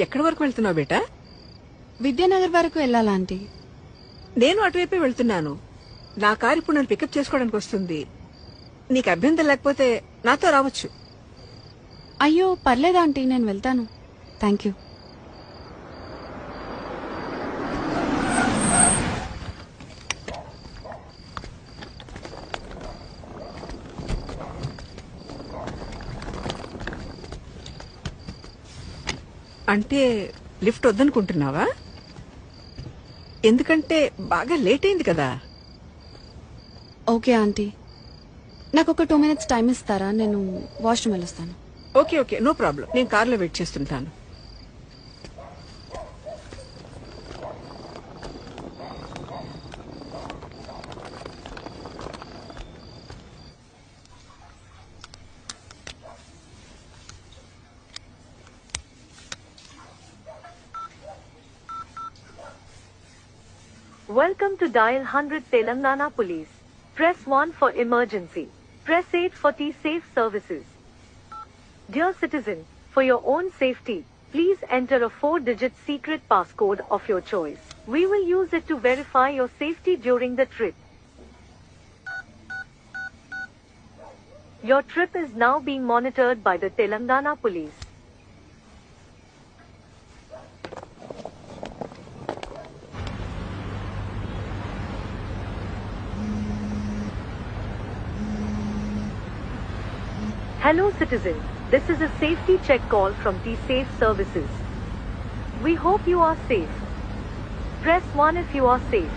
ఎక్కడి వరకు వెళ్తున్నావు బేటా? విద్యానగర్ వరకు వెళ్ళాలా ఆంటీ? నేను అటువైపే వెళ్తున్నాను. నా కారు ఇప్పుడు నన్ను పికప్ చేసుకోవడానికి వస్తుంది. నీకు అభ్యంతరం లేకపోతే నాతో రావచ్చు. అయ్యో పర్లేదు ఆంటీ, నేను వెళ్తాను. Thank you. అంటే లిఫ్ట్ వద్దనుకుంటున్నావా? ఎందుకంటే బాగా లేట్ అయింది కదా. ఓకే ఆంటీ, నాకు ఒక 2 minutes టైం ఇస్తారా? నేను వాష్రూమ్ వెళ్ళొస్తాను. Okay okay, no problem. నేను కార్లో వెయిట్ చేస్తుంటాను. Welcome to Dial 100 Telangana Police. Press 1 for emergency. Press 8 for T-Safe services. Dear citizen, for your own safety, please enter a 4-digit secret passcode of your choice. We will use it to verify your safety during the trip. Your trip is now being monitored by the Telangana Police. Hello citizen, this is a safety check call from T-Safe services. We hope you are safe. Press 1 if you are safe.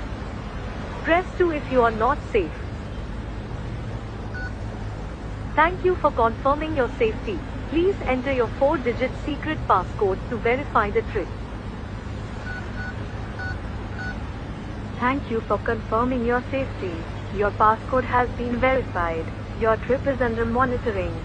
Press 2 if you are not safe. Thank you for confirming your safety. Please enter your 4-digit secret passcode to verify the trip. Thank you for confirming your safety. Your passcode has been verified. Your trip is under monitoring.